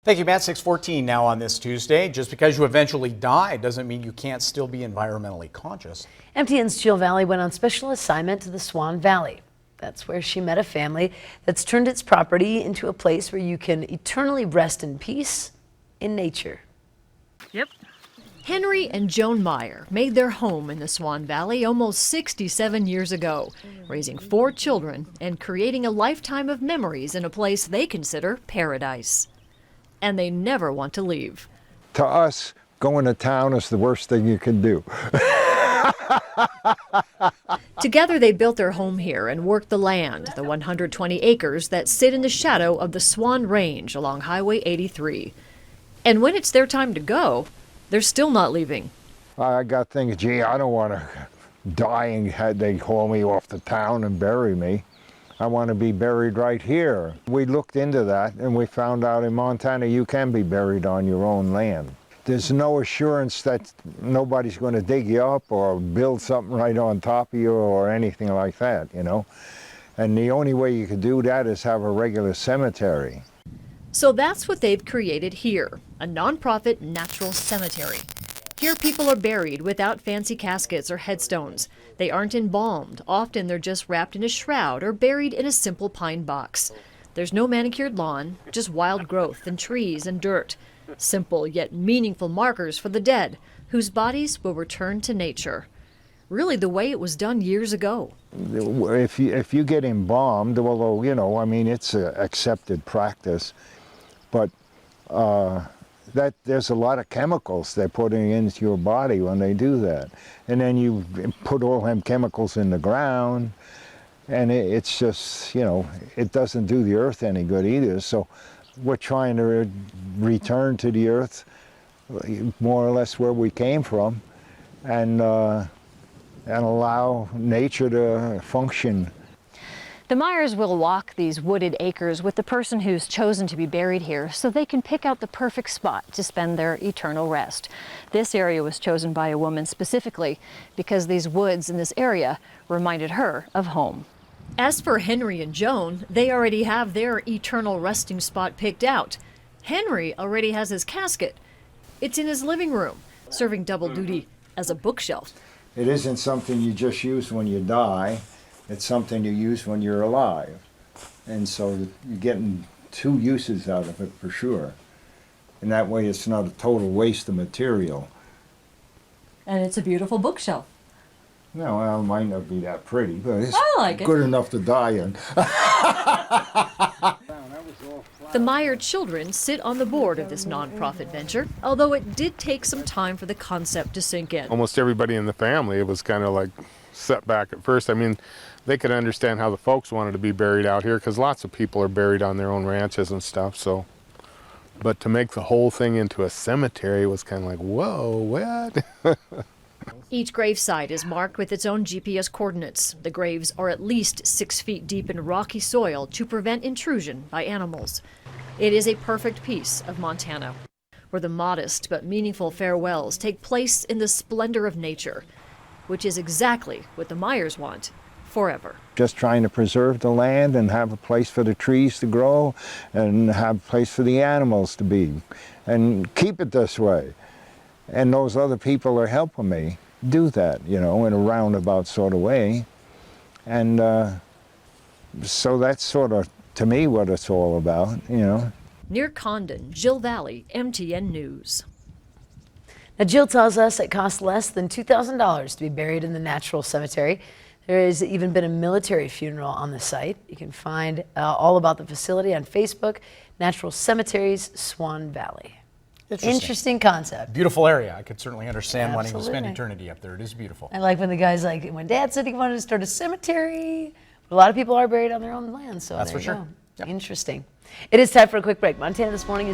Thank you, Matt. 6:14 now on this Tuesday. Just because you eventually die doesn't mean you can't still be environmentally conscious. MTN's Swan Valley went on special assignment to the Swan Valley. That's where she met a family that's turned its property into a place where you can eternally rest in peace in nature. Yep. Henry and Joan Meyer made their home in the Swan Valley almost 67 years ago, raising 4 children and creating a lifetime of memories in a place they consider paradise. And they never want to leave. To us, going to town is the worst thing you can do. Together they built their home here and worked the land, the 120 acres that sit in the shadow of the Swan Range along Highway 83. And when it's their time to go, they're still not leaving. I got thinking, gee, I don't want to die and they haul me off to town and bury me. I want to be buried right here. We looked into that and we found out in Montana you can be buried on your own land. There's no assurance that nobody's going to dig you up or build something right on top of you or anything like that, you know. And the only way you could do that is have a regular cemetery. So that's what they've created here, a nonprofit natural cemetery. Here people are buried without fancy caskets or headstones. They aren't embalmed. Often they're just wrapped in a shroud or buried in a simple pine box. There's no manicured lawn, just wild growth and trees and dirt. Simple yet meaningful markers for the dead, whose bodies will return to nature. Really the way it was done years ago. If you get embalmed, although, you know, I mean, it's an accepted practice, but there's a lot of chemicals they're putting into your body when they do that. And then you put all them chemicals in the ground, and it's just, you know, it doesn't do the earth any good either. So we're trying to return to the earth more or less where we came from and allow nature to function. The Meyers will walk these wooded acres with the person who's chosen to be buried here so they can pick out the perfect spot to spend their eternal rest. This area was chosen by a woman specifically because these woods in this area reminded her of home. As for Henry and Joan, they already have their eternal resting spot picked out. Henry already has his casket. It's in his living room, serving double duty as a bookshelf. It isn't something you just use when you die. It's something you use when you're alive. And so you're getting 2 uses out of it for sure. And that way it's not a total waste of material. And it's a beautiful bookshelf. No, well, it might not be that pretty, but it's like it. Good enough to die in. The Meyer children sit on the board of this nonprofit venture, although it did take some time for the concept to sink in. Almost everybody in the family, it was kind of like set back at first. I mean, they could understand how the folks wanted to be buried out here because lots of people are buried on their own ranches and stuff. So, but to make the whole thing into a cemetery was kind of like, whoa, what? Each gravesite is marked with its own GPS coordinates. The graves are at least 6 feet deep in rocky soil to prevent intrusion by animals. It is a perfect piece of Montana, where the modest but meaningful farewells take place in the splendor of nature, which is exactly what the Meyers want forever. Just trying to preserve the land and have a place for the trees to grow and have a place for the animals to be and keep it this way. And those other people are helping me do that, you know, in a roundabout sort of way. And so that's sort of, to me, what it's all about, you know. Near Condon, Jill Valley, MTN News. Now, Jill tells us it costs less than $2,000 to be buried in the natural cemetery. There has even been a military funeral on the site. You can find all about the facility on Facebook, Natural Cemeteries, Swan Valley. Interesting concept. Beautiful area. I could certainly understand wanting to Absolutely. spend eternity up there. It is beautiful. I like when the guy's like, when Dad said he wanted to start a cemetery. But a lot of people are buried on their own land, so That's there for you sure. go. Yep. Interesting. It is time for a quick break. Montana This Morning is